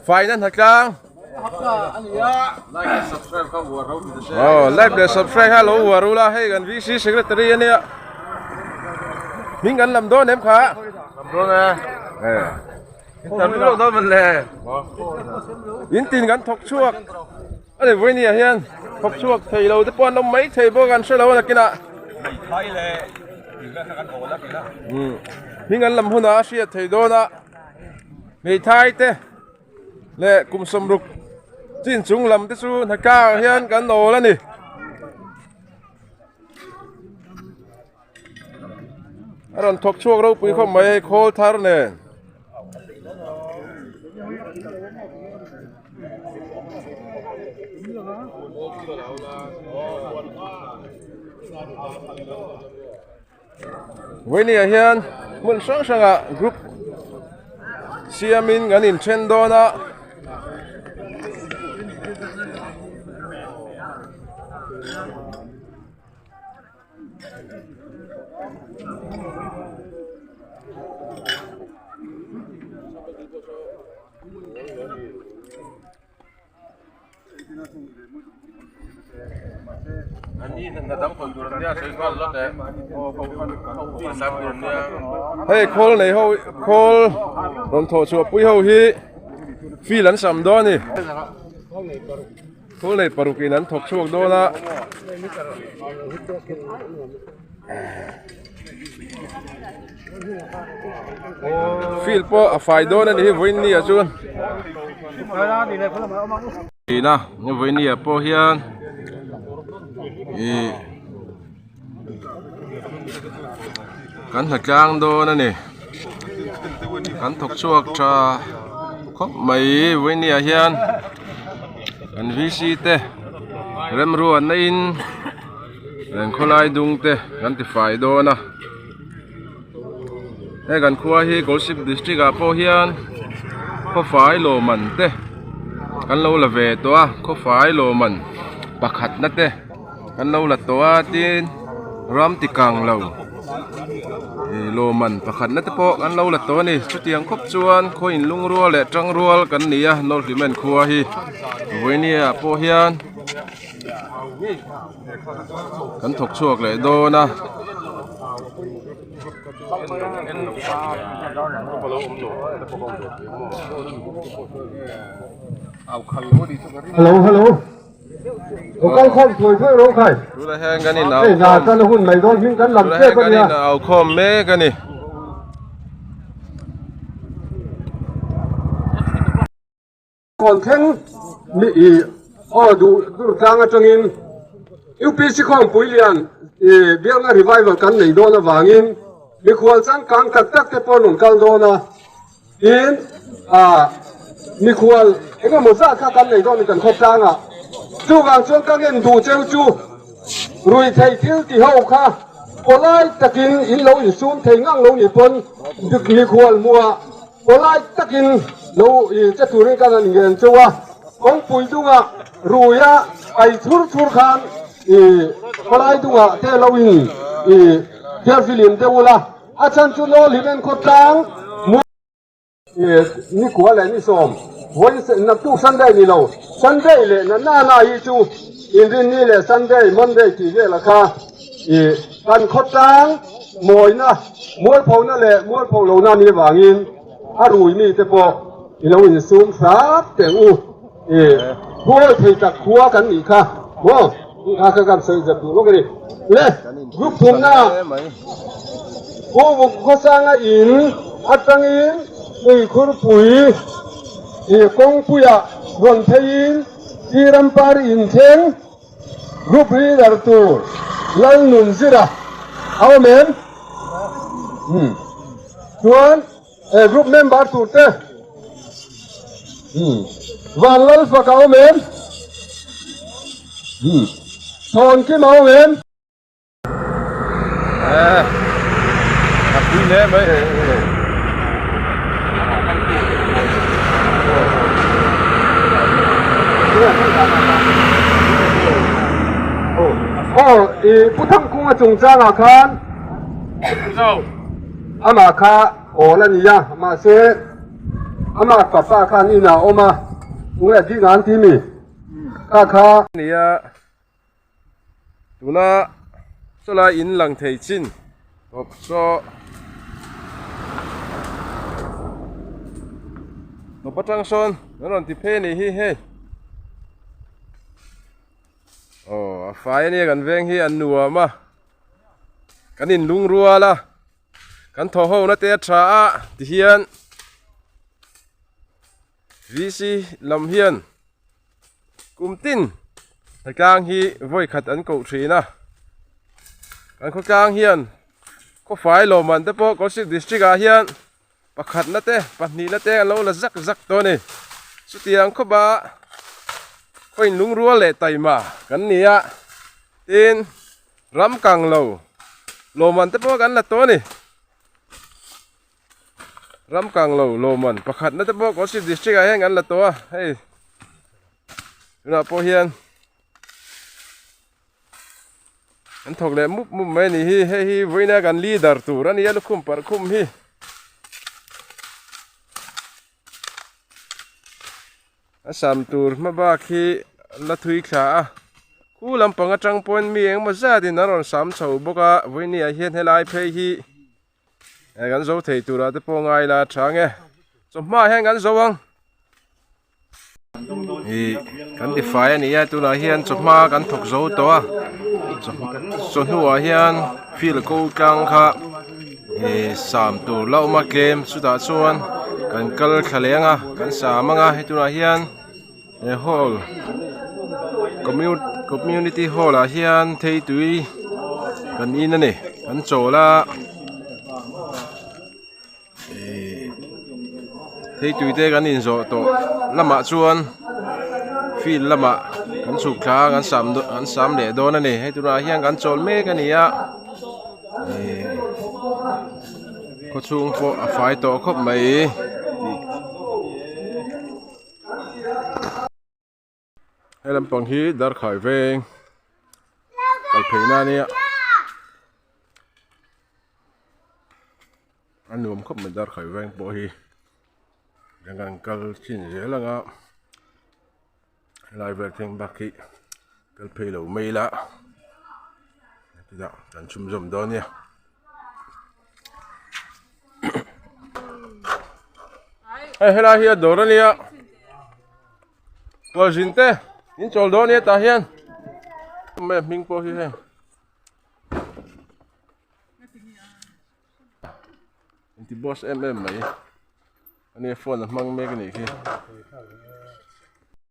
Phải nên thật lang. Like subscribe không vừa rau thì Like và subscribe hello vừa rồi là hay gần VC secretary anh ạ. Mình gần làm đôi em khá. làm luôn nè. Làm luôn thôi mình nè. Yến tin gần thọc chuộc. Ở đây với nè hiền. Thọc chuộc thầy lâu tới quan đông mấy thầy vô gần sẽ lâu là kia nè. Mình gần làm hôn á xịt thầy đôi nè. Ngày thay thế. Lệ cùng sầm rục. Chính chúng làm tới su thật cao hiền gần đồ lên đi. Aron thọc chuộc đâu bùi không mấy khô thar nè. Với nè hiền muốn sáng sang à group Siamin gần in Nintendo na. Hey, call này hậu call đồng thổ chùa bùi hậu hi phi lẫn sầm đó nè call này paru kỳ lẫn thọc chuộc đó na phi po phải đó nè hi với nia chun thì na như với nia po hiền cắn thật trang đô nè cắn thọc chuộc cho có mấy với nia hiền cắn VC te rem ruột na in rem kholai dung te cắn thì phải đô na đây cắn khua hi Gossip District à po hiền có phải lồ mần te cắn lâu là về toa có phải lồ mần bạc hạt nát te cắn lâu là toa tin ram ti càng lâu lô mần bạc hạt nát te po cắn lâu là toa nè chút tiếng khóc chuan khôi in lung rua lệ trăng rua cắn nia nô thì men khua hi với nia po hiền cắn thọc chuộc lại đô na hello con không tuổi thôi đâu phải chú là hang cái này nào để nhà cho nó hun này thôi nhưng cần làm chết con nhà nào không mê cái này còn thêm mỹ đủ trang ở trong in UPC không bùi liền biết là revival cần này đó là vàng in bị khoan sang càng cắt tắc cái con nông càng đó là in mi khoan cái một giá khác cần này đó mình cần khóc trang à chú vàng xuống các em đủ treo chú rồi thầy thiếu thì hậu kha có lại tất in in lâu in xuống thầy ngang lâu in phân được mi khoan mua có lại tất in lâu in chất tuổi cái này người châu à con bùi đúng à rồi à ai thur khan có lại đúng à thế lâu in theo phim đâu là chan chú lo limen khóc trang mua ni của lại ni xóm với nằm tu Sunday ni lâu Sunday lệ na hi chu in rin ni lệ Sunday Monday thì lệ là kha kan khot tang moi na mual phau na lệ mual phau lo na ni wangin rui mi te po in lo in sum sa te u khua thei tak khua kan ni kha mo kha kan sei jap du lo cái lệ group thum na ko sang in atang in khur pui công puya ron thein iram par in theng group leader tu lal nun zira amen chuan group member tu te van lal fa ka amen thon ki ma amen đi nè mấy 부탕 공화 종자가 간 아마 가 오라니야 마세 ama papa khan ina oma ule di ngan ti mi ka kha nia tuna sola in lang thei chin top so no patang son non ti phe ni hi he a fai ni kan veng hi an nuwa ma kan in lung ruwa la kan tho ho na te tha a ti hian VC lam hian kumtin thai kang hi voi khat an ko thina kan kho kang hian ko fai lo man te po ko si district a hian pakhat na te pahni na te lo la zak zak to ni su tiang kho ba koin lung ruwa le taima kan nia tin ram kang lo man te po kan la to ni ram kang lo man pakhat na te po ko si district a hian kan la to a hei na po hian an thok le mup mai ni hi voina kan leader tur ani ya lukhum par khum hi asam tur ma ba khi la thui kha khu lampang atang point mi eng ma za din aron sam chho boka voini a hian helai phei hi gan zo thei tura te po ngai la thange so ma heng gan zo ang kan ti fai ani ya tu la hian choma kan thok zo to a so nuwa hian fil ko kang kha sam tur lau ma kem chu da chuan kan kal khalenga kan samanga he tu la hian hall community hall a hian thei tui kan in ani kan chola thei tui te kan in zo to lama chuan fil lama kan su kha kan sam le don ani he tu na hian kan chol me kan ia ko chung po a fai to khop mai helam pang hi dar khai veng kal pheina ni an nuam khop mai dar khai veng po hi gangan kal chin zelanga lai vek thing bakhi kal phei lo mai la tida kan chum zom do nia ai hela hi ador ania ko jinte in chol do nia ta hian me ming po hi he inti boss mai ani phone mang me ni khi